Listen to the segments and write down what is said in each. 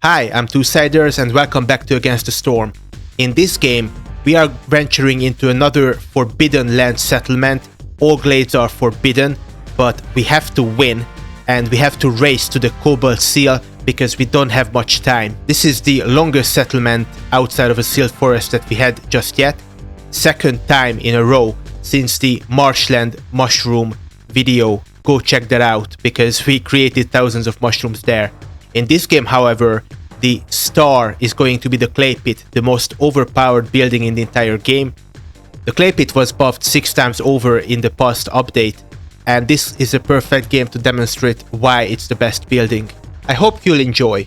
Hi, I'm Two-Siders and welcome back to Against the Storm. In this game, we are venturing into another forbidden land settlement. All glades are forbidden, but we have to win and we have to race to the Cobalt Seal because we don't have much time. This is the longest settlement outside of a sealed forest that we had just yet. Second time in a row since the marshland mushroom video. Go check that out because we created thousands of mushrooms there. In this game, however, the star is going to be the clay pit, the most overpowered building in the entire game. The clay pit was buffed 6 times over in the past update, and this is a perfect game to demonstrate why it's the best building. I hope you'll enjoy.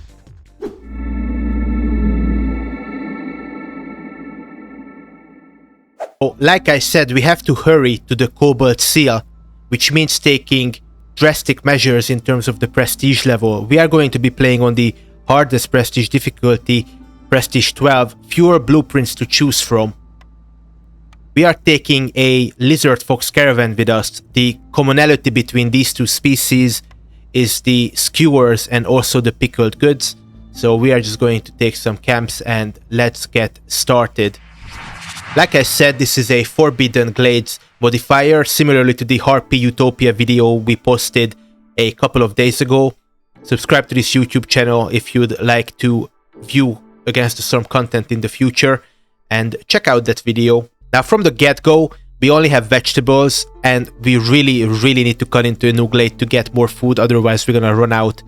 Oh, like I said, we have to hurry to the Cobalt Seal, which means taking drastic measures in terms of the prestige level. We are going to be playing on the hardest prestige difficulty, prestige 12, fewer blueprints to choose from. We are taking a lizard fox caravan with us. The commonality between these two species is the skewers and also the pickled goods. So we are just going to take some camps and let's get started. Like I said, this is a Forbidden Glades modifier, similarly to the Harpy Utopia video we posted a couple of days ago. Subscribe to this YouTube channel if you'd like to view Against the Storm content in the future, and check out that video. Now from the get-go, we only have vegetables, and we really need to cut into a new glade to get more food, otherwise we're gonna run out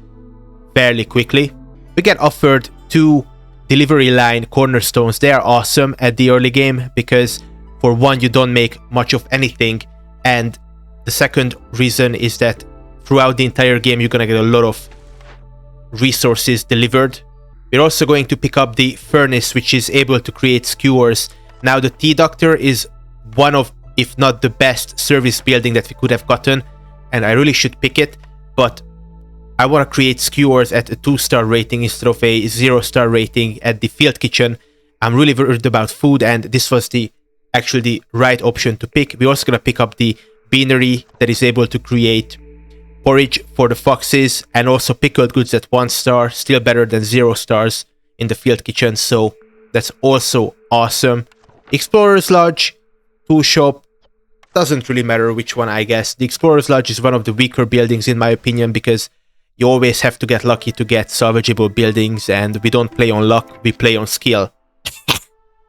fairly quickly. We get offered 2 delivery line cornerstones. They are awesome at the early game because for one, you don't make much of anything, and the second reason is that throughout the entire game you're gonna get a lot of resources delivered. We're also going to pick up the furnace, which is able to create skewers. Now the Tea Doctor is one of, if not the best service building that we could have gotten, and I really should pick it, but I want to create skewers at a 2-star rating instead of a 0-star rating at the field kitchen. I'm really worried about food, and this was actually the right option to pick. We're also going to pick up the beanery that is able to create porridge for the foxes, and also pickled goods at 1 star, still better than 0 stars in the field kitchen, so that's also awesome. Explorer's Lodge, tool shop, doesn't really matter which one, I guess. The Explorer's Lodge is one of the weaker buildings in my opinion because you always have to get lucky to get salvageable buildings, and we don't play on luck, we play on skill.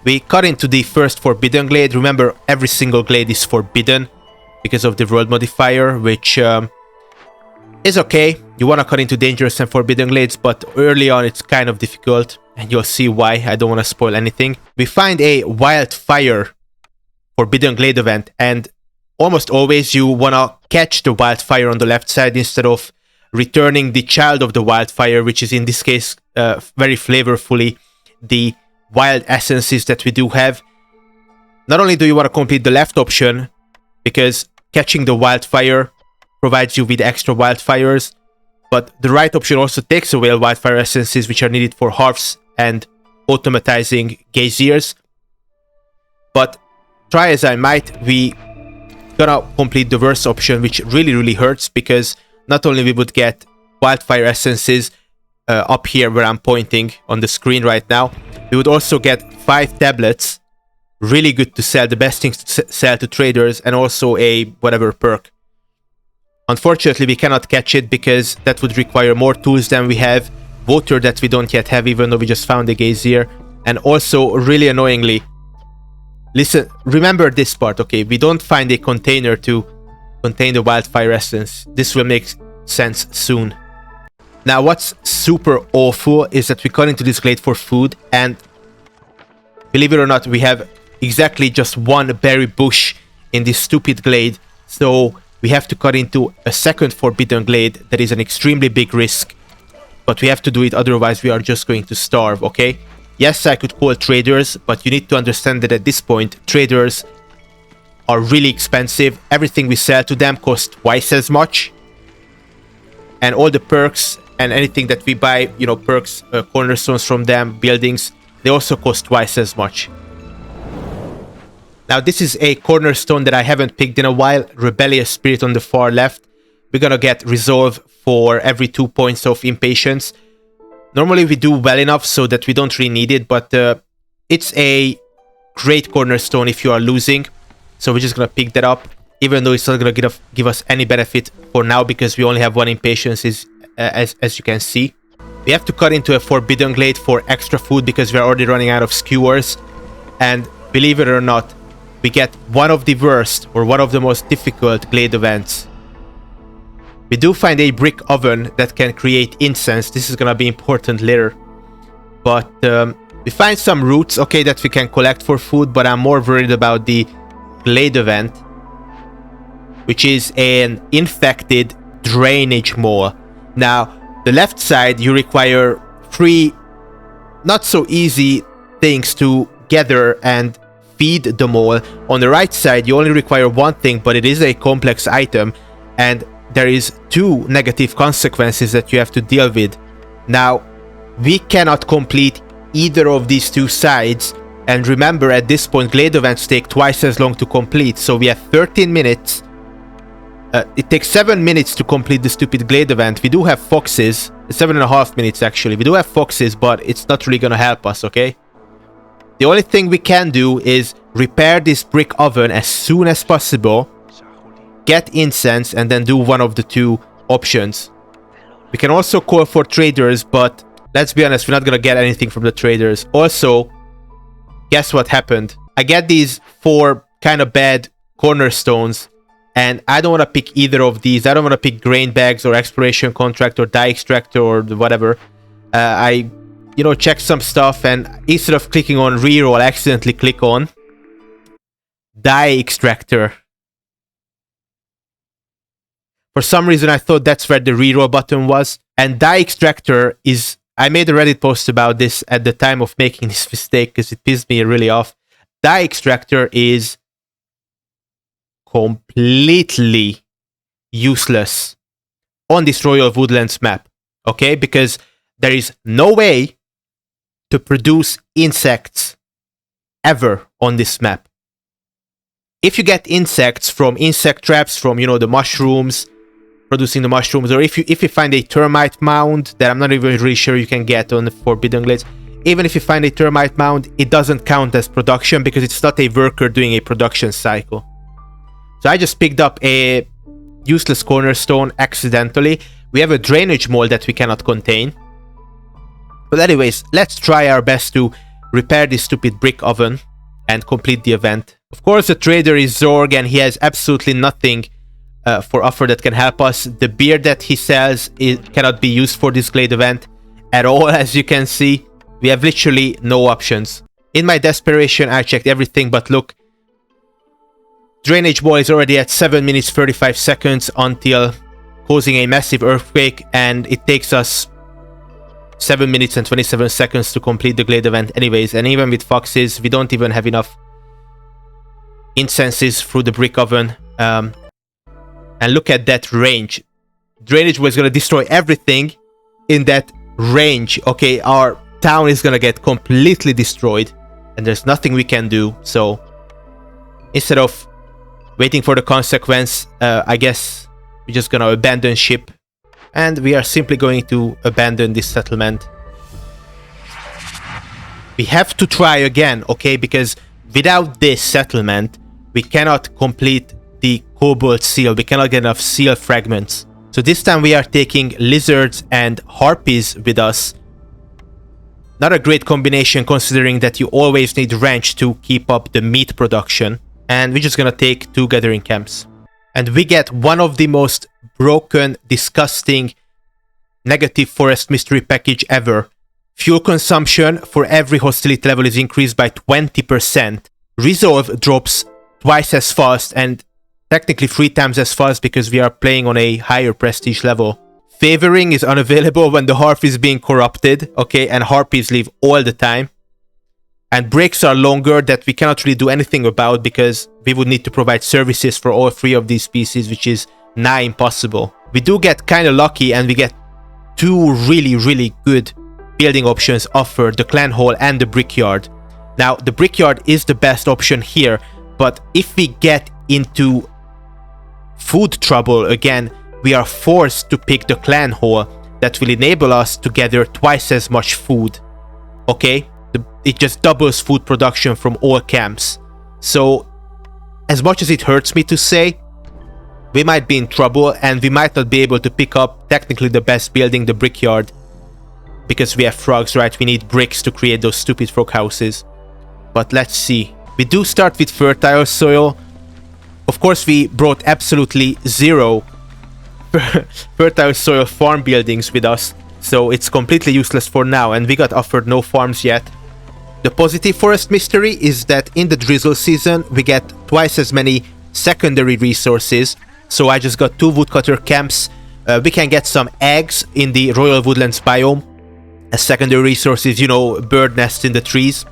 We cut into the first forbidden glade. Remember, every single glade is forbidden because of the world modifier, which is okay. You want to cut into dangerous and forbidden glades, but early on it's kind of difficult, and you'll see why. I don't want to spoil anything. We find a wildfire forbidden glade event, and almost always you want to catch the wildfire on the left side instead of returning the child of the wildfire, which is in this case very flavorfully the wild essences that we do have. Not only do you want to complete the left option, because catching the wildfire provides you with extra wildfires, but the right option also takes away wildfire essences which are needed for hearths and automatizing geysers. But try as I might, we gonna complete the worst option, which really hurts, because not only we would get wildfire essences up here where I'm pointing on the screen right now, we would also get 5 tablets, really good to sell, the best things to sell to traders, and also a whatever perk. Unfortunately, we cannot catch it because that would require more tools than we have, water that we don't yet have even though we just found a geyser, and also really annoyingly, listen, remember this part, okay? We don't find a container to contain the wildfire essence. This will make sense soon. Now what's super awful is that we got into this glade for food, and believe it or not, we have exactly just 1 berry bush in this stupid glade, so we have to cut into a second forbidden glade that is an extremely big risk, but we have to do it, otherwise we are just going to starve, okay? Yes, I could call traders, but you need to understand that at this point traders are really expensive. Everything we sell to them costs twice as much, and all the perks and anything that we buy, you know, perks, cornerstones from them, buildings, they also cost twice as much. Now this is a cornerstone that I haven't picked in a while, Rebellious Spirit on the far left. We're gonna get resolve for every 2 points of impatience. Normally we do well enough so that we don't really need it, but it's a great cornerstone if you are losing. So we're just gonna pick that up, even though it's not gonna give us any benefit for now because we only have 1 impatience, as you can see. We have to cut into a forbidden glade for extra food because we're already running out of skewers. And believe it or not, we get one of the worst or one of the most difficult glade events. We do find a brick oven that can create incense. This is gonna be important later. But we find some roots, okay, that we can collect for food, but I'm more worried about the glade event, which is an infected drainage mole. Now, the left side, you require 3 not so easy things to gather and feed the mole. On the right side, you only require 1 thing, but it is a complex item, and there is 2 negative consequences that you have to deal with. Now, we cannot complete either of these 2 sides, and remember, at this point, glade events take twice as long to complete, so we have 13 minutes. It takes 7 minutes to complete the stupid glade event. We do have foxes, 7.5 minutes actually. We do have foxes, but it's not really gonna help us, okay? The only thing we can do is repair this brick oven as soon as possible, get incense, and then do one of the 2 options. We can also call for traders, but let's be honest, we're not gonna get anything from the traders. Also, guess what happened? I get these 4 kind of bad cornerstones, and I don't want to pick either of these. I don't want to pick grain bags or exploration contract or dye extractor or whatever. I check some stuff, and instead of clicking on reroll, I accidentally click on dye extractor. For some reason, I thought that's where the reroll button was. And dye extractor is... I made a Reddit post about this at the time of making this mistake because it pissed me really off. Dye extractor is completely useless on this Royal Woodlands map, okay? Because there is no way to produce insects ever on this map. If you get insects from insect traps, from, the mushrooms, producing the mushrooms, or if you find a termite mound that I'm not even really sure you can get on the Forbidden Glades, even if you find a termite mound, it doesn't count as production because it's not a worker doing a production cycle. So I just picked up a useless cornerstone accidentally. We have a drainage mole that we cannot contain. But anyways, let's try our best to repair this stupid brick oven and complete the event. Of course, the trader is Zorg, and he has absolutely nothing for offer that can help us. The beer that he sells cannot be used for this glade event at all, as you can see. We have literally no options. In my desperation, I checked everything, but look, drainage mole is already at 7 minutes 35 seconds until causing a massive earthquake, and it takes us 7 minutes and 27 seconds to complete the glade event anyways. And even with foxes, we don't even have enough incenses through the brick oven. And look at that range. Drainage mole is going to destroy everything in that range. Okay, our town is going to get completely destroyed, and there's nothing we can do. So instead of waiting for the consequence, I guess we're just gonna abandon ship, and we are simply going to abandon this settlement. We have to try again, okay, because without this settlement we cannot complete the cobalt seal. We cannot get enough seal fragments. So this time we are taking lizards and harpies with us. Not a great combination considering that you always need ranch to keep up the meat production. And we're just gonna take 2 gathering camps. And we get one of the most broken, disgusting, negative forest mystery package ever. Fuel consumption for every hostility level is increased by 20%. Resolve drops twice as fast, and technically 3 times as fast because we are playing on a higher prestige level. Favoring is unavailable when the harp is being corrupted, okay, and harpies leave all the time. And breaks are longer that we cannot really do anything about because we would need to provide services for all 3 of these species, which is nigh impossible. We do get kind of lucky, and we get 2 really good building options offered, the clan hall and the brickyard. Now, the brickyard is the best option here, but if we get into food trouble again, we are forced to pick the clan hall. that will enable us to gather twice as much food. Okay, it just doubles food production from all camps. So as much as it hurts me to say, we might be in trouble and we might not be able to pick up technically the best building, the brickyard, because we have frogs, right? We need bricks to create those stupid frog houses. But let's see. We do start with fertile soil. Of course, we brought absolutely zero fertile soil farm buildings with us, so it's completely useless for now, and we got offered no farms yet. The positive forest mystery is that in the drizzle season we get twice as many secondary resources. So I just got 2 woodcutter camps. We can get some eggs in the Royal Woodlands biome as secondary resources, you know, bird nests in the trees.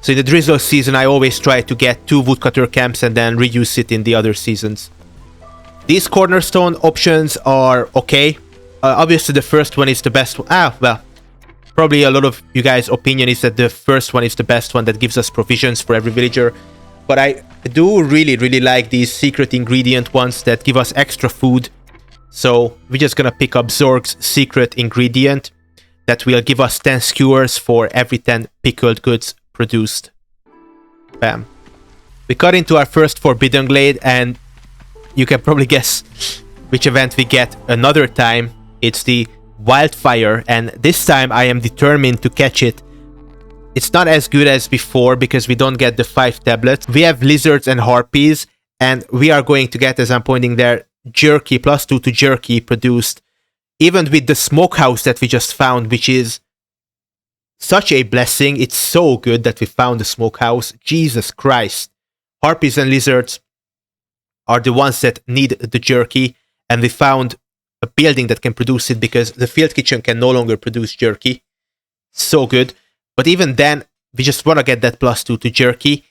So in the drizzle season I always try to get 2 woodcutter camps and then reuse it in the other seasons. These cornerstone options are okay. Obviously the first one is the best one. Well, probably a lot of you guys' opinion is that the first one is the best one that gives us provisions for every villager. But I do really like these secret ingredient ones that give us extra food. So we're just gonna pick up Zorg's secret ingredient that will give us 10 skewers for every 10 pickled goods produced. Bam. We cut into our first Forbidden Glade, and you can probably guess which event we get another time. It's the wildfire, and this time I am determined to catch it. It's not as good as before because we don't get the 5 tablets. We have lizards and harpies, and we are going to get, as I'm pointing there, jerky, +2 to jerky produced, even with the smokehouse that we just found, which is such a blessing. It's so good that we found the smokehouse. Jesus Christ. Harpies and lizards are the ones that need the jerky, and we found a building that can produce it because the field kitchen can no longer produce jerky. So good. But even then, we just want to get that +2 to jerky.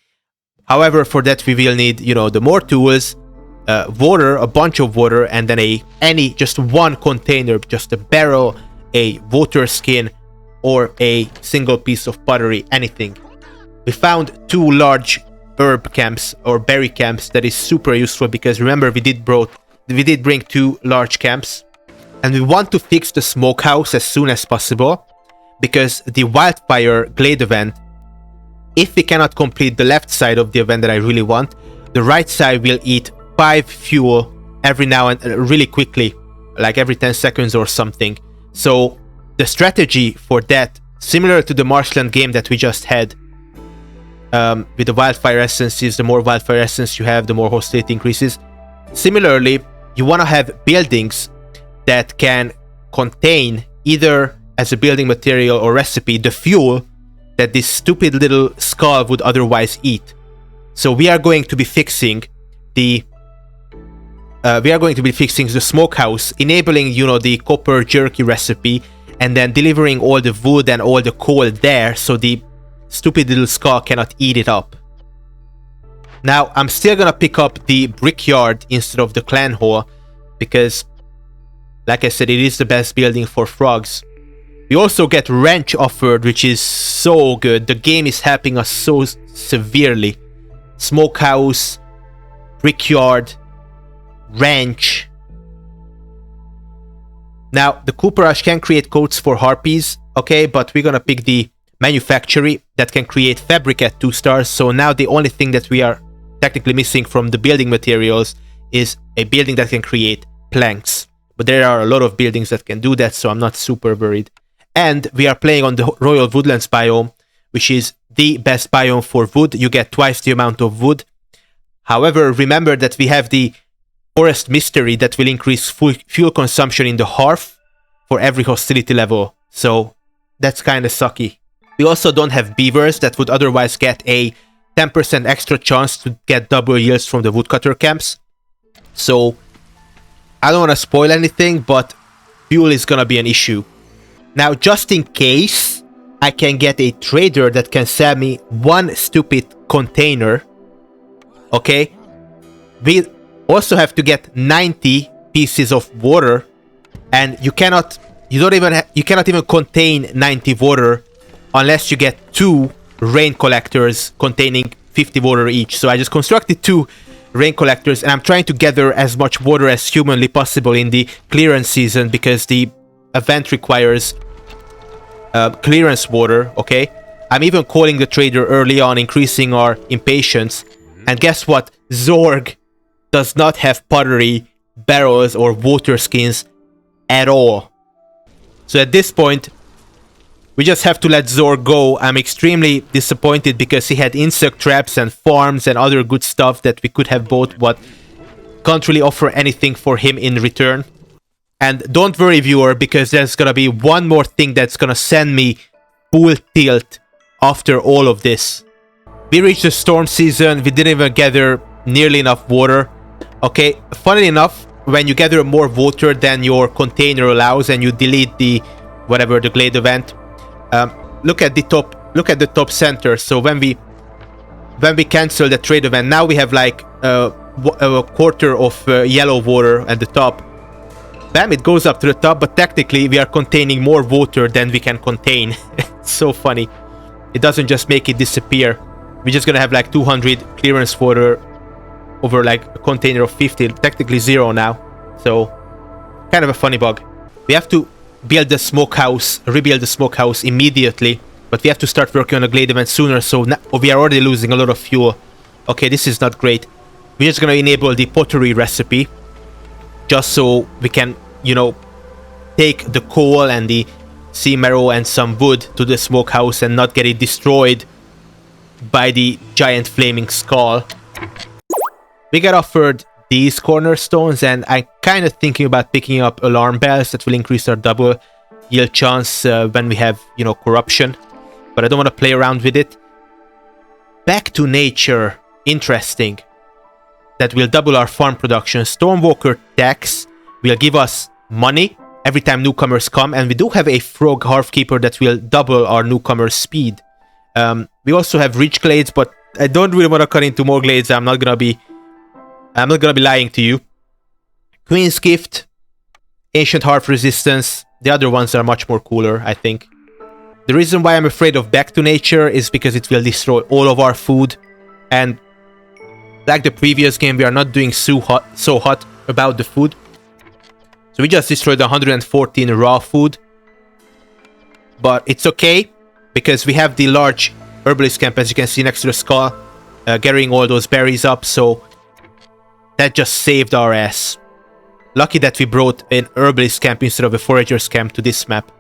However, for that we will need, you know, the more tools, water, a bunch of water, and then just one container, just a barrel, a water skin, or a single piece of pottery, anything. We found 2 large herb camps or berry camps. That is super useful because remember we did bring 2 large camps, and we want to fix the smokehouse as soon as possible because the wildfire glade event, if we cannot complete the left side of the event that I really want, the right side will eat 5 fuel every now and really quickly, like every 10 seconds or something. So the strategy for that, similar to the marshland game that we just had, with the wildfire essences, the more wildfire essence you have, the more hostility increases. Similarly, you want to have buildings that can contain, either as a building material or recipe, the fuel that this stupid little skull would otherwise eat. So we are going to be fixing the smokehouse, enabling, you know, the copper jerky recipe, and then delivering all the wood and all the coal there so the stupid little skull cannot eat it up. Now, I'm still gonna pick up the brickyard instead of the clan hall because, like I said, it is the best building for frogs. We also get wrench offered, which is so good. The game is helping us so severely. Smokehouse, brickyard, wrench. Now, the Cooperage can create coats for harpies, okay, but we're gonna pick the manufactory that can create fabric at 2 stars. So now the only thing that we are technically missing from the building materials is a building that can create planks. But there are a lot of buildings that can do that, so I'm not super worried. And we are playing on the Royal Woodlands biome, which is the best biome for wood. You get twice the amount of wood. However, remember that we have the forest mystery that will increase fuel consumption in the hearth for every hostility level. So that's kind of sucky. We also don't have beavers that would otherwise get a 10% extra chance to get double yields from the woodcutter camps. So I don't want to spoil anything, but fuel is gonna be an issue. Now, just in case, I can get a trader that can sell me 1 stupid container. Okay? We also have to get 90 pieces of water, and you cannot even contain 90 water unless you get 2 rain collectors containing 50 water each. So I just constructed 2 rain collectors, and I'm trying to gather as much water as humanly possible in the clearance season because the event requires clearance water, okay? I'm even calling the trader early on, increasing our impatience. And guess what? Zorg does not have pottery, barrels, or water skins at all. So at this point, we just have to let Zorg go. I'm extremely disappointed because he had insect traps and farms and other good stuff that we could have bought, but can't really offer anything for him in return. And don't worry, viewer, because there's gonna be one more thing that's gonna send me full tilt after all of this. We reached the storm season. We didn't even gather nearly enough water. Okay, funnily enough, when you gather more water than your container allows and you delete the whatever the glade event, look at the top center. So when we cancel the trade event, now we have like a quarter of yellow water at the top. Bam, it goes up to the top, but technically we are containing more water than we can contain. It's so funny. It doesn't just make it disappear. We're just gonna have like 200 clearance water over like a container of 50, technically 0 now. So kind of a funny bug. We have to build the smokehouse, rebuild the smokehouse immediately, but we have to start working on a glade event sooner, so now we are already losing a lot of fuel. Okay, this is not great. We're just gonna enable the pottery recipe just so we can, you know, take the coal and the sea marrow and some wood to the smokehouse and not get it destroyed by the giant flaming skull. We got offered these cornerstones, and I'm kind of thinking about picking up alarm bells that will increase our double yield chance when we have, you know, corruption, but I don't want to play around with it. Back to nature, interesting. That will double our farm production. Stormwalker tax will give us money every time newcomers come, and we do have a frog halfkeeper that will double our newcomers speed. We also have rich glades, but I don't really want to cut into more glades. I'm not gonna be lying to you. Queen's Gift, Ancient Hearth Resistance. The other ones are much more cooler, I think. The reason why I'm afraid of Back to Nature is because it will destroy all of our food, and like the previous game, we are not doing so hot about the food. So we just destroyed 114 raw food. But it's okay, because we have the large herbalist camp, as you can see next to the skull, gathering all those berries up, so that just saved our ass. Lucky that we brought an herbalist camp instead of a forager's camp to this map.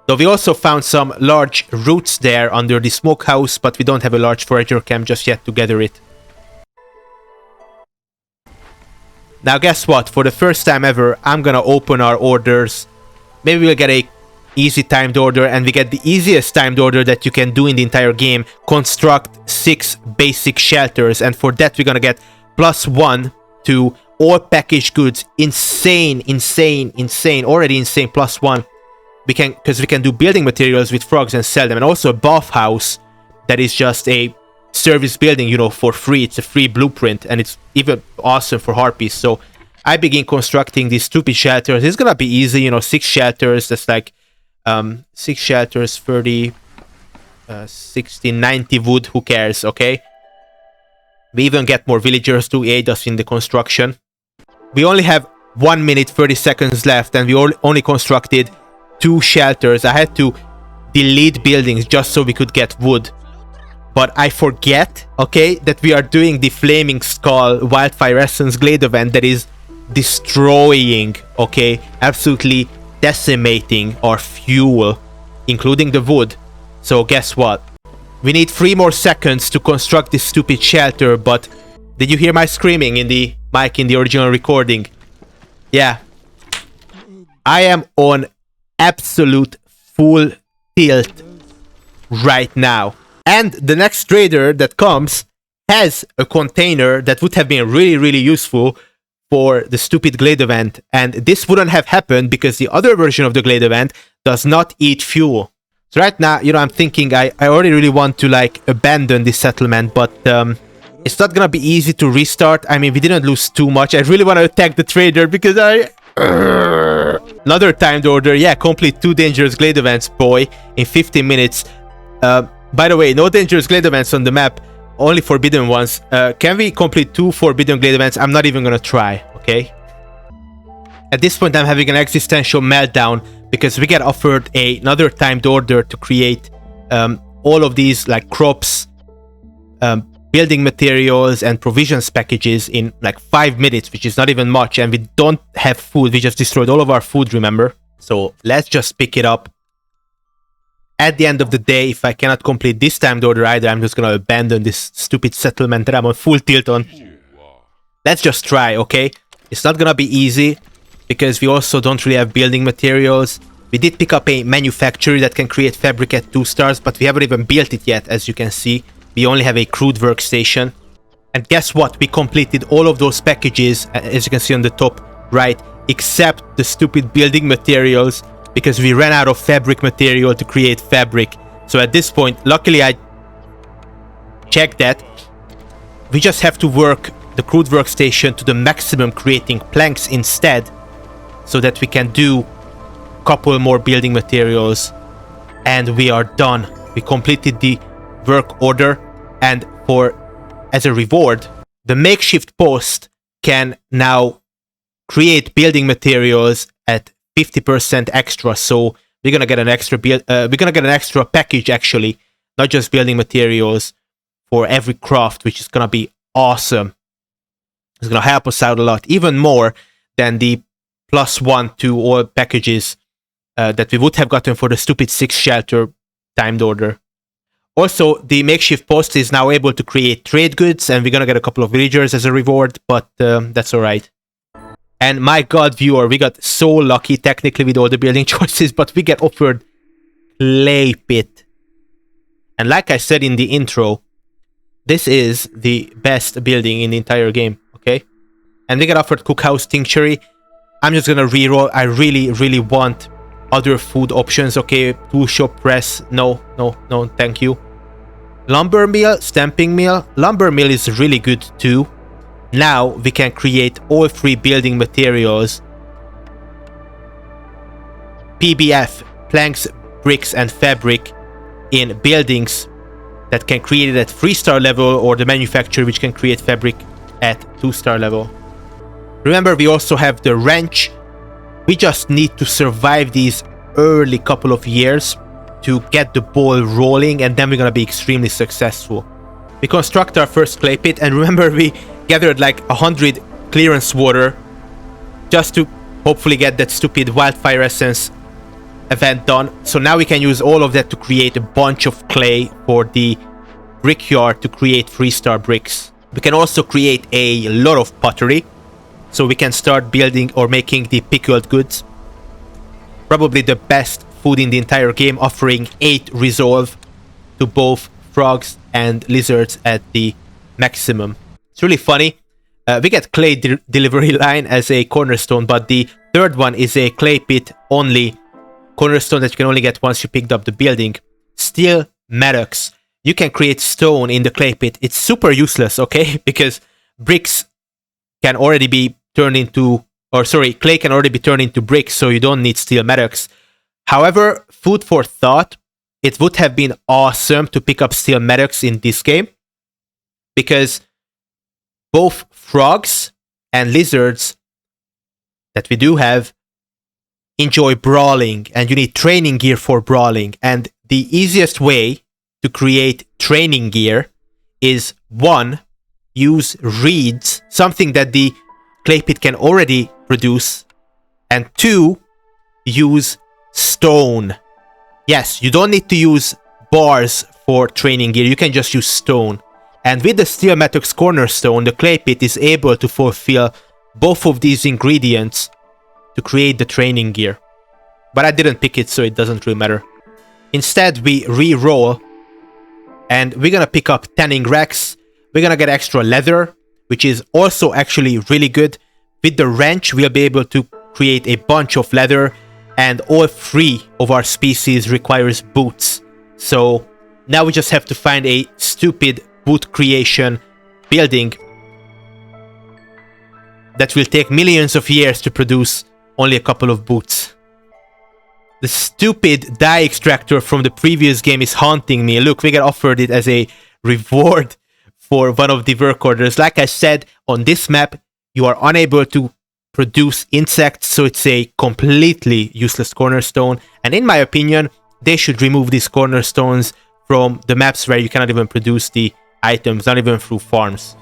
Though we also found some large roots there under the smokehouse, but we don't have a large forager camp just yet to gather it. Now guess what? For the first time ever, I'm gonna open our orders. Maybe we'll get a easy timed order, and we get the easiest timed order that you can do in the entire game. Construct 6 basic shelters, and for that we're gonna get +1 to all packaged goods. Insane, already insane +1. Because we can do building materials with frogs and sell them, and also a bathhouse that is just a service building, you know, for free. It's a free blueprint, and it's even awesome for harpies. So I begin constructing these stupid shelters. It's gonna be easy, you know, 6 shelters. That's like 6 shelters, 30, 60, 90 wood. Who cares? Okay. We even get more villagers to aid us in the construction. We only have 1 minute 30 seconds left, and we only constructed 2 shelters. I had to delete buildings just so we could get wood. But I forget, okay, that we are doing the Flaming Skull Wildfire Essence Glade event that is destroying, okay, absolutely decimating our fuel, including the wood. So guess what? We need 3 more seconds to construct this stupid shelter, but did you hear my screaming in the mic in the original recording? Yeah. I am on absolute full tilt right now. And the next trader that comes has a container that would have been really useful for the stupid glade event, and this wouldn't have happened because the other version of the glade event does not eat fuel. So right now, you know, I'm thinking I already really want to like abandon this settlement, but it's not gonna be easy to restart. I mean, we didn't lose too much. I really want to attack the trader because another timed order. Yeah, complete 2 dangerous glade events, boy, in 15 minutes. By the way, no dangerous glade events on the map. only forbidden ones. Can we complete 2 forbidden glade events? I'm not even gonna try, okay? At this point, I'm having an existential meltdown because we get offered another timed order to create all of these like crops, building materials, and provisions packages in like 5 minutes, which is not even much, and we don't have food. We just destroyed all of our food, remember? So let's just pick it up. At the end of the day, if I cannot complete this timed order either, I'm just gonna abandon this stupid settlement that I'm on full tilt on. Let's just try, okay? It's not gonna be easy, because we also don't really have building materials. We did pick up a manufactory that can create fabric at 2 stars, but we haven't even built it yet, as you can see. We only have a crude workstation. And guess what? We completed all of those packages, as you can see on the top right, except the stupid building materials, because we ran out of fabric material to create fabric. So at this point, luckily I checked that. We just have to work the crude workstation to the maximum, creating planks instead, so that we can do a couple more building materials, and we are done. We completed the work order, and as a reward, the makeshift post can now create building materials at 50% extra. So we're gonna get an extra package, actually, not just building materials, for every craft, which is gonna be awesome. It's gonna help us out a lot, even more than the +1 to all packages that we would have gotten for the stupid 6 shelter timed order. Also, the makeshift post is now able to create trade goods, and we're gonna get a couple of villagers as a reward, but that's alright. And my god, viewer, we got so lucky technically with all the building choices, but we get offered clay pit. And like I said in the intro, this is the best building in the entire game, okay? And we get offered cookhouse tincture. I'm just gonna reroll. I really want other food options, okay? Tool shop press, no, thank you. Lumber mill, stamping mill. Lumber mill is really good too. Now we can create all 3 building materials. PBF, planks, bricks, and fabric in buildings that can create it at 3-star level, or the manufacturer which can create fabric at 2-star level. Remember, we also have the wrench. We just need to survive these early couple of years to get the ball rolling, and then we're gonna be extremely successful. We construct our first clay pit, and remember, we gathered like 100 clearance water just to hopefully get that stupid wildfire essence event done. So now we can use all of that to create a bunch of clay for the brickyard to create 3-star bricks. We can also create a lot of pottery, so we can start building or making the pickled goods. Probably the best food in the entire game, offering 8 resolve to both frogs and lizards at the maximum. It's really funny. We get clay delivery line as a cornerstone, but the third one is a clay pit only cornerstone that you can only get once you picked up the building. Steel mattocks. You can create stone in the clay pit. It's super useless, okay? Because bricks can already be turned into, clay can already be turned into bricks, so you don't need steel mattocks. However, food for thought, it would have been awesome to pick up steel mattocks in this game, because both frogs and lizards that we do have enjoy brawling, and you need training gear for brawling. And the easiest way to create training gear is 1, use reeds, something that the clay pit can already produce, and 2, use stone. Yes, you don't need to use bars for training gear, you can just use stone. And with the steel mattocks cornerstone, the clay pit is able to fulfill both of these ingredients to create the training gear. But I didn't pick it, so it doesn't really matter. Instead, we re-roll, and we're gonna pick up tanning racks. We're gonna get extra leather, which is also actually really good. With the wrench, we'll be able to create a bunch of leather, and all 3 of our species requires boots. So now we just have to find a stupid boot creation building that will take millions of years to produce only a couple of boots. The stupid dye extractor from the previous game is haunting me. Look, we got offered it as a reward for one of the work orders. Like I said, on this map, you are unable to produce insects, so it's a completely useless cornerstone. And in my opinion, they should remove these cornerstones from the maps where you cannot even produce the items, not even through farms.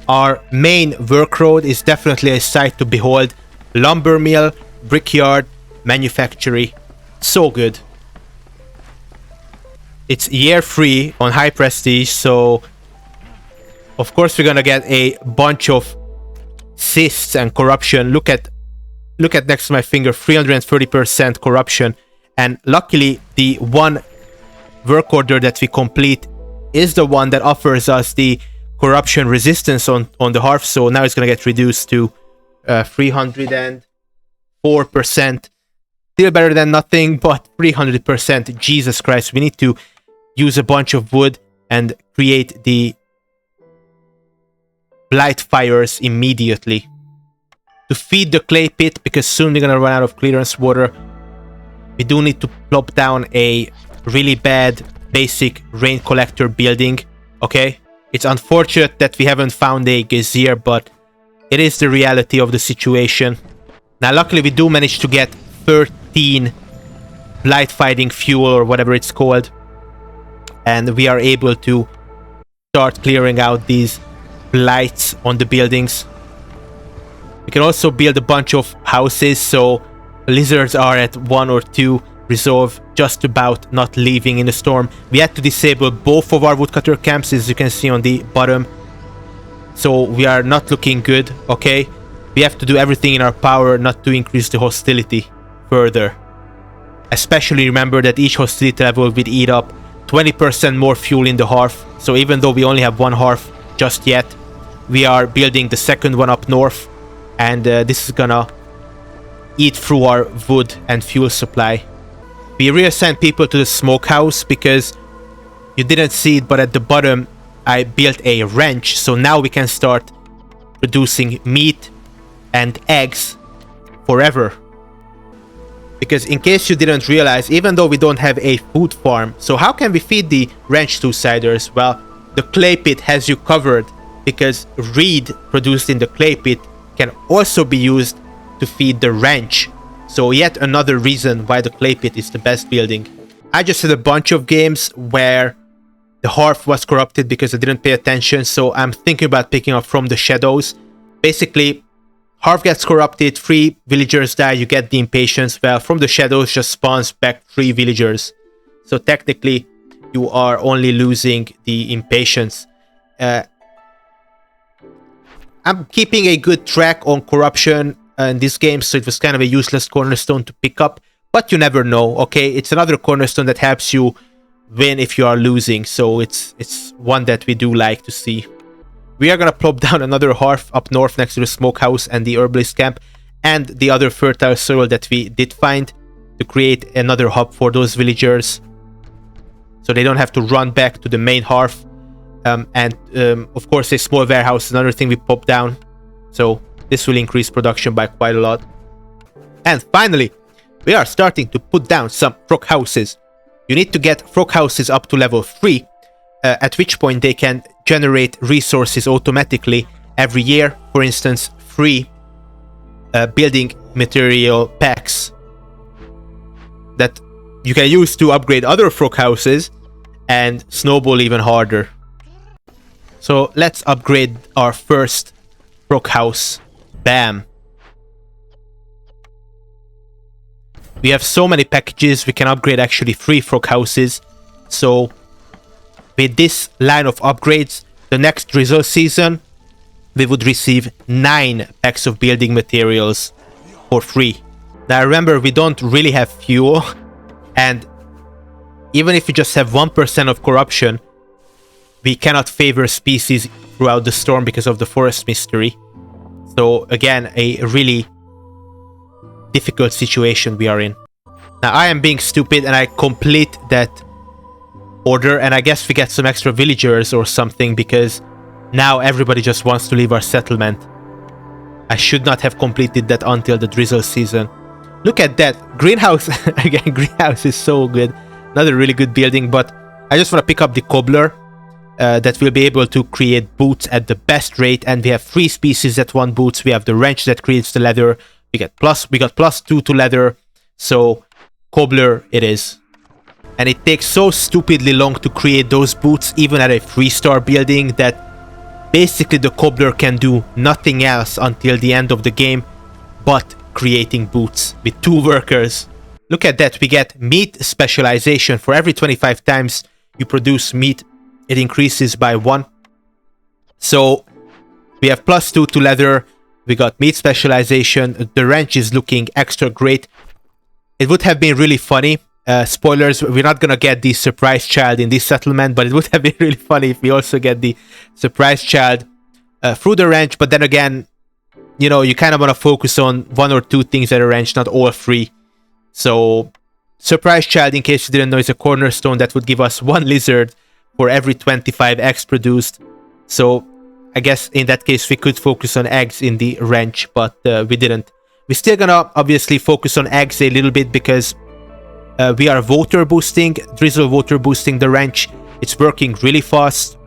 Our main work road is definitely a sight to behold. Lumber mill, brickyard, manufactory. So good. It's year 3 on high prestige, so of course we're gonna get a bunch of cysts and corruption. Look at next to my finger, 330% corruption. And luckily the one work order that we complete is the one that offers us the corruption resistance on the hearth, so now it's gonna get reduced to 304%. Still better than nothing, but 300%. Jesus Christ, we need to use a bunch of wood and create the blight fires immediately to feed the clay pit, because soon we're gonna run out of clearance water. We do need to plop down a really bad basic rain collector building. Okay, it's unfortunate that we haven't found a geyser, but it is the reality of the situation. Now luckily we do manage to get 13 blight fighting fuel, or whatever it's called, and we are able to start clearing out these blights on the buildings. We can also build a bunch of houses, so lizards are at 1 or 2 resolve, just about not leaving in the storm. We had to disable both of our woodcutter camps, as you can see on the bottom, so we are not looking good. Okay, we have to do everything in our power not to increase the hostility further. Especially remember that each hostility level will eat up 20% more fuel in the hearth, so even though we only have one hearth just yet, we are building the second one up north, and this is gonna eat through our wood and fuel supply. We reassigned people to the smokehouse because you didn't see it, but at the bottom I built a wrench, so now we can start producing meat and eggs forever. Because in case you didn't realize, even though we don't have a food farm, so how can we feed the wrench two-siders? Well, the clay pit has you covered, because reed produced in the clay pit can also be used to feed the wrench. So yet another reason why the clay pit is the best building. I just had a bunch of games where the hearth was corrupted because I didn't pay attention, so I'm thinking about picking up From the Shadows. Basically, hearth gets corrupted, 3 villagers die, you get the impatience. Well, From the Shadows just spawns back 3 villagers. So technically, you are only losing the impatience. I'm keeping a good track on corruption in this game, so it was kind of a useless cornerstone to pick up, but you never know. Okay, it's another cornerstone that helps you win if you are losing, so it's one that we do like to see. We are gonna plop down another hearth up north next to the smokehouse and the herbalist camp and the other fertile soil that we did find, to create another hub for those villagers, so they don't have to run back to the main hearth. Of course, a small warehouse is another thing we pop down, so this will increase production by quite a lot. And finally, we are starting to put down some frog houses. You need to get frog houses up to level 3, at which point they can generate resources automatically every year. For instance, 3 building material packs that you can use to upgrade other frog houses and snowball even harder. So let's upgrade our first frog house. Bam. We have so many packages, we can upgrade actually 3 frog houses. So with this line of upgrades, the next drizzle season, we would receive 9 packs of building materials for free. Now remember, we don't really have fuel, and even if we just have 1% of corruption, we cannot favor species throughout the storm because of the forest mystery. So again, a really difficult situation we are in. Now I am being stupid and I complete that order, and I guess we get some extra villagers or something, because now everybody just wants to leave our settlement. I should not have completed that until the drizzle season. Look at that greenhouse. Again, greenhouse is so good. Another really good building, but I just want to pick up the cobbler that will be able to create boots at the best rate, and we have 3 species that want boots. We have the wrench that creates the leather. We got +2 to leather, so cobbler it is. And it takes so stupidly long to create those boots, even at a 3-star building, that basically the cobbler can do nothing else until the end of the game but creating boots with 2 workers. Look at that, we get meat specialization. For every 25 times you produce meat, it increases by 1. So we have +2 to leather, we got meat specialization, the wrench is looking extra great. It would have been really funny, spoilers, we're not gonna get the surprise child in this settlement, but it would have been really funny if we also get the surprise child through the wrench. But then again, you know, you kind of want to focus on 1 or 2 things at a wrench, not all 3. So surprise child, in case you didn't know, is a cornerstone that would give us 1 lizard for every 25 eggs produced. So I guess in that case we could focus on eggs in the wrench, but we didn't. We're still gonna obviously focus on eggs a little bit because we are water boosting, drizzle water boosting the wrench. It's working really fast,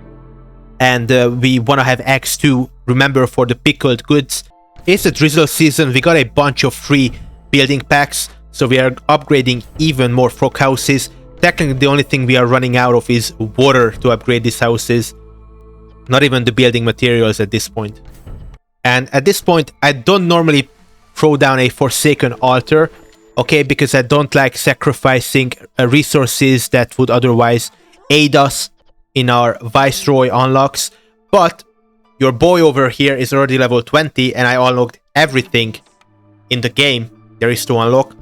and we want to have eggs too, remember, for the pickled goods. It's a drizzle season, we got a bunch of free building packs, so we are upgrading even more frog houses. Technically the only thing we are running out of is water to upgrade these houses, not even the building materials at this point. And at this point I don't normally throw down a Forsaken altar, okay, because I don't like sacrificing resources that would otherwise aid us in our Viceroy unlocks. But your boy over here is already level 20 and I unlocked everything in the game there is to unlock.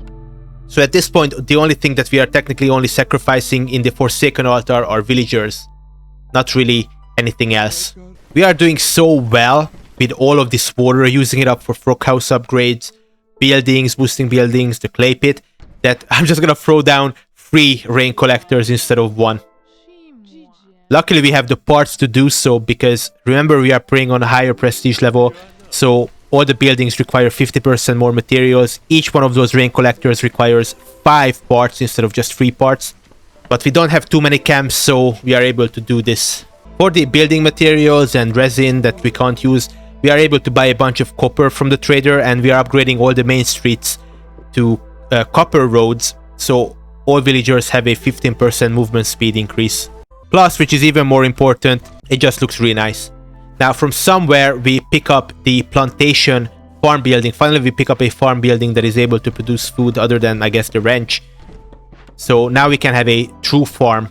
So at this point the only thing that we are technically only sacrificing in the Forsaken altar are villagers, not really anything else. We are doing so well with all of this water, using it up for frog house upgrades, buildings, boosting buildings, the clay pit, that I'm just gonna throw down 3 rain collectors instead of 1. Luckily we have the parts to do so, because remember we are playing on a higher prestige level, so all the buildings require 50% more materials. Each one of those rain collectors requires 5 parts instead of just 3 parts. But we don't have too many camps, so we are able to do this. For the building materials and resin that we can't use, we are able to buy a bunch of copper from the trader, and we are upgrading all the main streets to copper roads, so all villagers have a 15% movement speed increase. Plus, which is even more important, it just looks really nice. Now from somewhere we pick up the plantation farm building. Finally we pick up a farm building that is able to produce food other than, I guess, the wrench. So now we can have a true farm,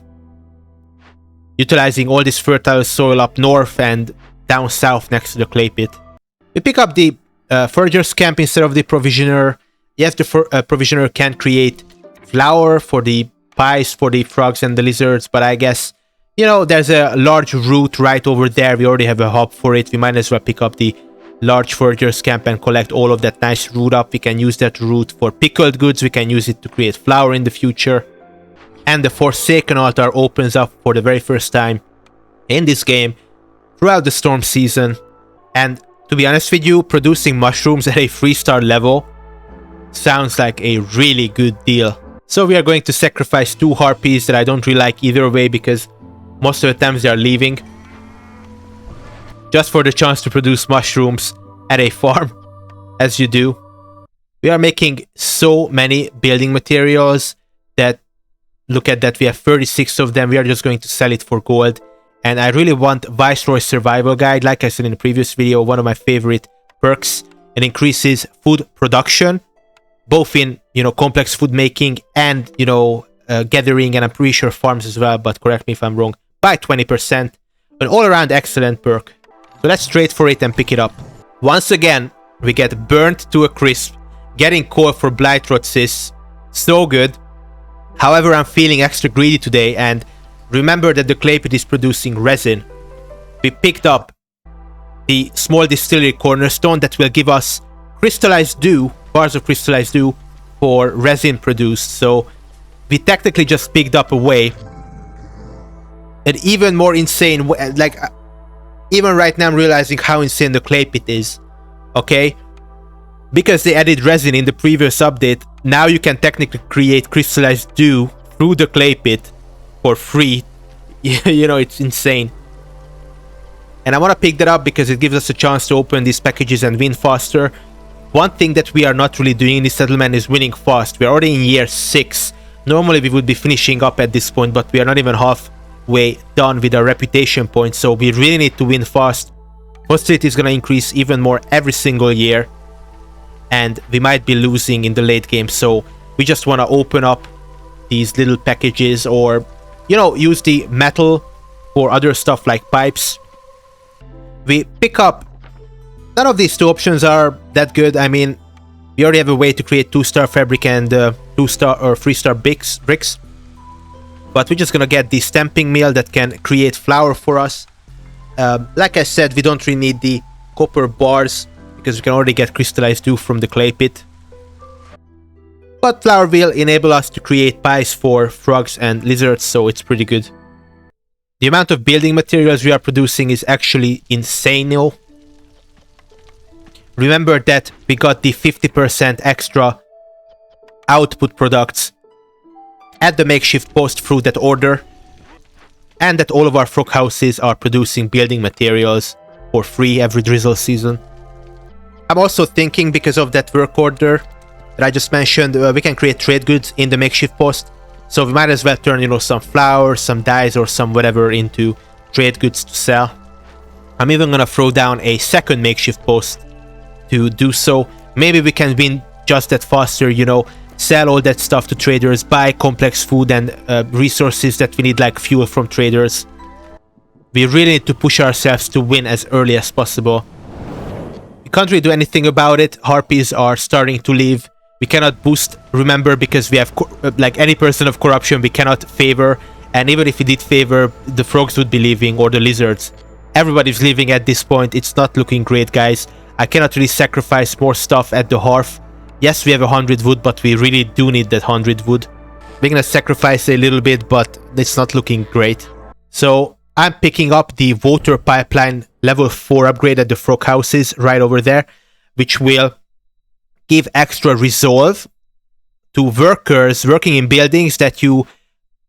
utilizing all this fertile soil up north and down south next to the clay pit. We pick up the forager's camp instead of the provisioner. Yes, the provisioner can create flour for the pies for the frogs and the lizards, but I guess, you know, there's a large root right over there. We already have a hub for it. We might as well pick up the large forager's camp and collect all of that nice root up. We can use that root for pickled goods. We can use it to create flour in the future. And the Forsaken altar opens up for the very first time in this game throughout the storm season. And to be honest with you, producing mushrooms at a 3-star level sounds like a really good deal. So we are going to sacrifice 2 harpies that I don't really like either way, because most of the times they are leaving, just for the chance to produce mushrooms at a farm, as you do. We are making so many building materials that, look at that, we have 36 of them. We are just going to sell it for gold. And I really want Viceroy Survival Guide. Like I said in the previous video, one of my favorite perks. It increases food production, both in, you know, complex food making and, you know, gathering, and I'm pretty sure farms as well, but correct me if I'm wrong, by 20%. An all-around excellent perk. So let's trade for it and pick it up. Once again, we get burnt to a crisp, getting called for blight rot sis. So good. However, I'm feeling extra greedy today, and remember that the clay pit is producing resin. We picked up the small distillery cornerstone that will give us crystallized dew, bars of crystallized dew for resin produced. So we technically just picked up a way. An even more insane way, like even right now I'm realizing how insane the clay pit is. Okay, because they added resin in the previous update, now you can technically create crystallized dew through the clay pit for free You know, it's insane. And I want to pick that up because it gives us a chance to open these packages and win faster. One thing that we are not really doing in this settlement is winning fast. We're already in year 6. Normally we would be finishing up at this point, but we are not even halfway done with our reputation points, so we really need to win fast. Hostility is going to increase even more every single year, and we might be losing in the late game, so we just want to open up these little packages, or, you know, use the metal for other stuff like pipes. We pick up... None of these two options are that good. I mean, we already have a way to create 2-star fabric and 2-star or 3-star bricks. But we're just gonna get the stamping mill that can create flour for us. Like I said, we don't really need the copper bars because we can already get crystallized dew from the clay pit. But flour will enable us to create pies for frogs and lizards, so it's pretty good. The amount of building materials we are producing is actually insane now. Remember that we got the 50% extra output products at the makeshift post through that order, and that all of our frog houses are producing building materials for free every drizzle season. I'm also thinking, because of that work order that I just mentioned, we can create trade goods in the makeshift post, so we might as well turn, you know, some flour, some dyes, or some whatever into trade goods to sell. I'm even gonna throw down a second makeshift post to do so. Maybe we can win just that faster, you know, sell all that stuff to traders, buy complex food and resources that we need, like fuel from traders. We really need to push ourselves to win as early as possible. We can't really do anything about it. Harpies are starting to leave. We cannot boost, remember, because we have like any person of corruption we cannot favor, and even if we did favor, the frogs would be leaving, or the lizards. Everybody's leaving at this point. It's not looking great, guys. I cannot really sacrifice more stuff at the hearth. Yes, we have 100 wood, but we really do need that 100 wood. We're gonna sacrifice a little bit, but it's not looking great. So I'm picking up the water pipeline level 4 upgrade at the frog houses right over there, which will give extra resolve to workers working in buildings that you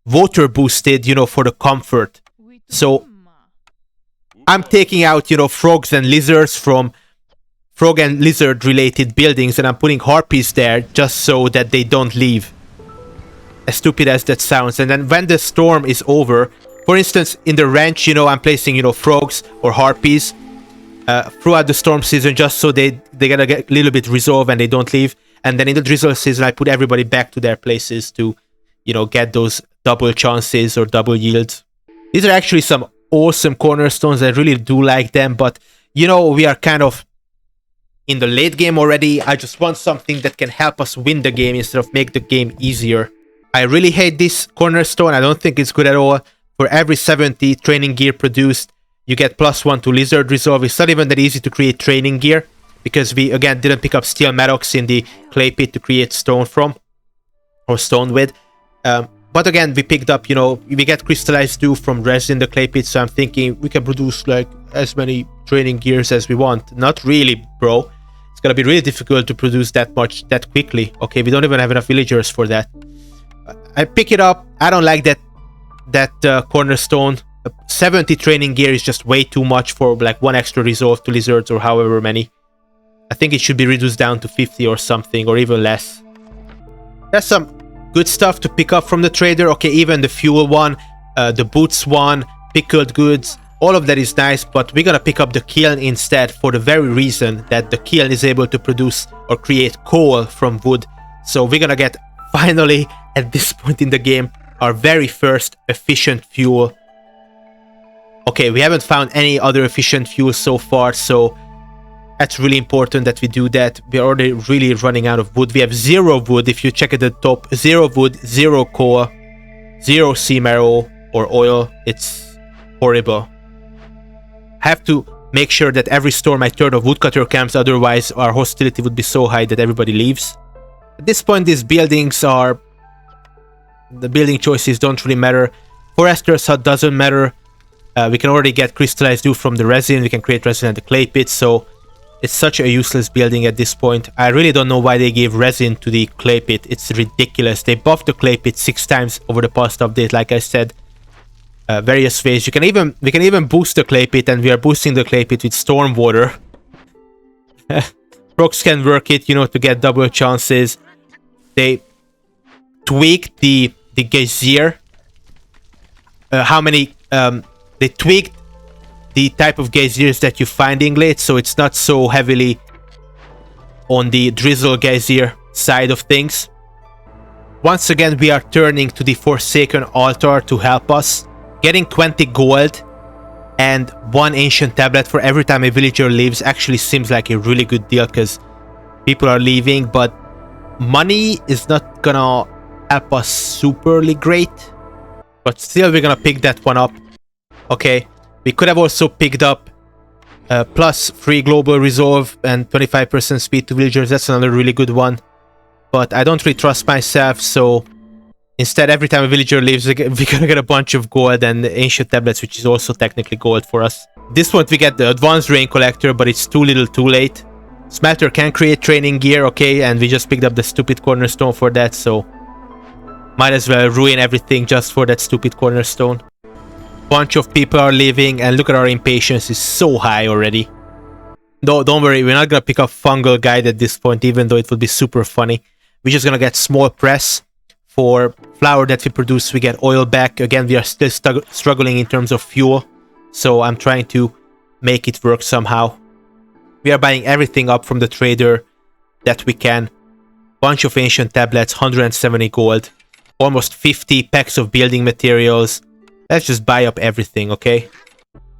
water boosted, you know, for the comfort. So I'm taking out, you know, frogs and lizards from frog and lizard related buildings, and I'm putting harpies there just so that they don't leave. As stupid as that sounds. And then when the storm is over, for instance, in the ranch, you know, I'm placing, you know, frogs or harpies throughout the storm season, just so they gotta get a little bit resolve and they don't leave. And then in the drizzle season, I put everybody back to their places to, you know, get those double chances or double yields. These are actually some awesome cornerstones. I really do like them, but, you know, we are kind of in the late game already. I just want something that can help us win the game instead of make the game easier. I really hate this cornerstone. I don't think it's good at all. For every 70 training gear produced, you get +1 to lizard resolve. It's not even that easy to create training gear, because we, again, didn't pick up steel medocs in the clay pit to create stone from, or stone with. But again, we picked up, you know, we get crystallized dew from resin in the clay pit, so I'm thinking we can produce, like, as many training gears as we want. Not really, bro. It's gonna be really difficult to produce that much that quickly. Okay, we don't even have enough villagers for that. I pick it up. I don't like that cornerstone. 70 training gear is just way too much for like 1 extra resolve to lizards or however many. I think it should be reduced down to 50 or something, or even less. There's some good stuff to pick up from the trader. Okay, even the fuel one, the boots one, pickled goods, all of that is nice, but we're gonna pick up the kiln instead, for the very reason that the kiln is able to produce or create coal from wood. So we're gonna get, finally, at this point in the game, our very first efficient fuel. Okay, we haven't found any other efficient fuel so far, so that's really important that we do that. We're already really running out of wood. We have 0 wood. If you check at the top, 0 wood, 0 coal, 0 sea marrow or oil. It's horrible. I have to make sure that every storm I turn off woodcutter camps, otherwise our hostility would be so high that everybody leaves. At this point, these buildings are... the building choices don't really matter. Forester's hut doesn't matter. We can already get crystallized dew from the resin. We can create resin at the clay pit, so it's such a useless building at this point. I really don't know why they gave resin to the clay pit. It's ridiculous. They buffed the clay pit 6 times over the past update, like I said. various ways. We can even boost the clay pit, and we are boosting the clay pit with storm water. Frogs can work it, you know, to get double chances. They tweaked the geyser. They tweaked the type of geysers that you find in glades, so it's not so heavily on the drizzle geyser side of things. Once again, we are turning to the Forsaken altar to help us. Getting 20 gold and 1 ancient tablet for every time a villager leaves actually seems like a really good deal, because people are leaving, but money is not gonna help us superly great. But still, we're gonna pick that one up. Okay, we could have also picked up plus 3 global resolve and 25% speed to villagers. That's another really good one. But I don't really trust myself, so instead, every time a villager leaves, we're gonna get a bunch of gold and ancient tablets, which is also technically gold for us. This one, we get the advanced rain collector, but it's too little too late. Smelter can create training gear, okay, and we just picked up the stupid cornerstone for that, so might as well ruin everything just for that stupid cornerstone. Bunch of people are leaving, and look at our impatience is so high already. No, don't worry, we're not gonna pick up fungal guide at this point, even though it would be super funny. We're just gonna get small press. For flour that we produce, we get oil back. Again, we are still struggling in terms of fuel, so I'm trying to make it work somehow. We are buying everything up from the trader that we can. Bunch of ancient tablets, 170 gold, almost 50 packs of building materials. Let's just buy up everything, okay?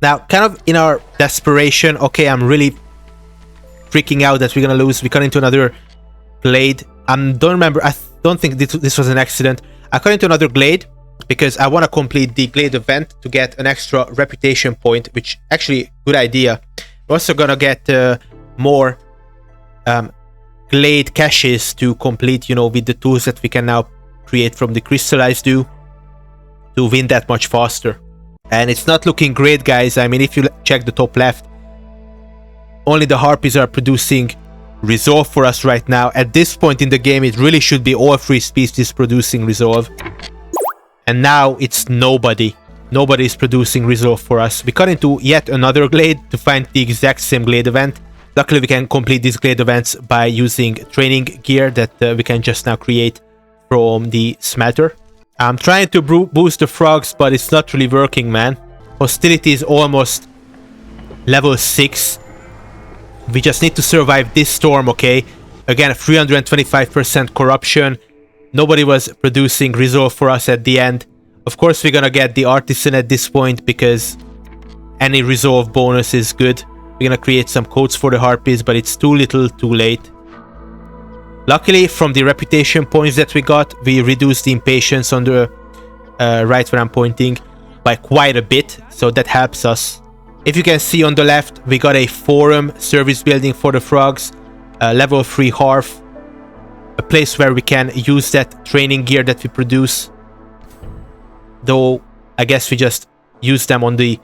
Now, kind of in our desperation, okay, I'm really freaking out that we're gonna lose. We got into another glade. Don't remember, I don't think this was an accident. I got into another glade because I want to complete the glade event to get an extra reputation point, which actually good idea. We're also gonna get more glade caches to complete, you know, with the tools that we can now create from the crystallized dew to win that much faster. And it's not looking great, guys. I mean, if you check the top left, only the harpies are producing resolve for us right now. At this point in the game, it really should be all 3 species producing resolve, and now it's nobody is producing resolve for us. We got into yet another glade to find the exact same glade event. Luckily, we can complete these glade events by using training gear that we can just now create from the smelter. I'm trying to boost the frogs, but it's not really working, man. Hostility is almost level 6. We just need to survive this storm, okay? Again, 325% corruption. Nobody was producing resolve for us at the end. Of course, we're gonna get the artisan at this point, because any resolve bonus is good. We're gonna create some codes for the harpies, but it's too little too late. Luckily, from the reputation points that we got, we reduced the impatience on the right where I'm pointing by quite a bit, so that helps us. If you can see on the left, we got a forum service building for the frogs, a level 3 hearth, a place where we can use that training gear that we produce. Though, I guess we just use them on the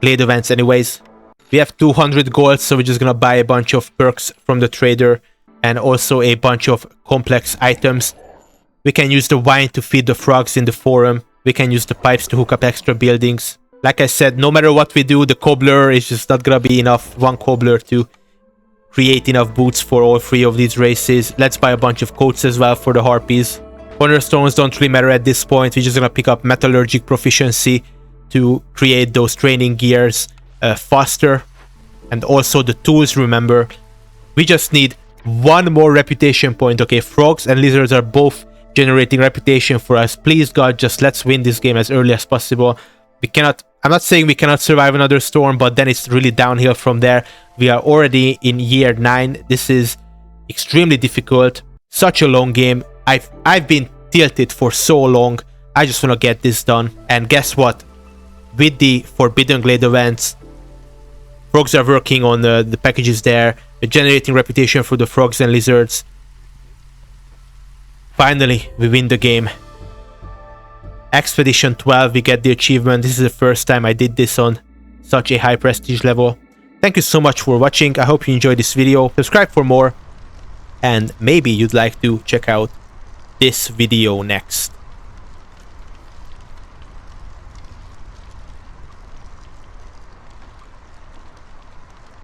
glade events anyways. We have 200 gold, so we're just gonna buy a bunch of perks from the trader and also a bunch of complex items. We can use the wine to feed the frogs in the forum. We can use the pipes to hook up extra buildings. Like I said, no matter what we do, the cobbler is just not gonna be enough. One cobbler to create enough boots for all 3 of these races. Let's buy a bunch of coats as well for the harpies. Cornerstones don't really matter at this point. We're just gonna pick up metallurgic proficiency to create those training gears faster. And also the tools, remember. We just need 1 more reputation point. Okay, frogs and lizards are both generating reputation for us. Please, God, just let's win this game as early as possible. We cannot, I'm not saying we cannot survive another storm, but then it's really downhill from there. We are already in year 9. This is extremely difficult. Such a long game. I've been tilted for so long. I just want to get this done. And guess what? With the Forbidden Glade events, frogs are working on the packages there. We're generating reputation for the frogs and lizards. Finally, we win the game. Expedition 12, we get the achievement. This is the first time I did this on such a high prestige level. Thank you so much for watching. I hope you enjoyed this video. Subscribe for more. And maybe you'd like to check out this video next.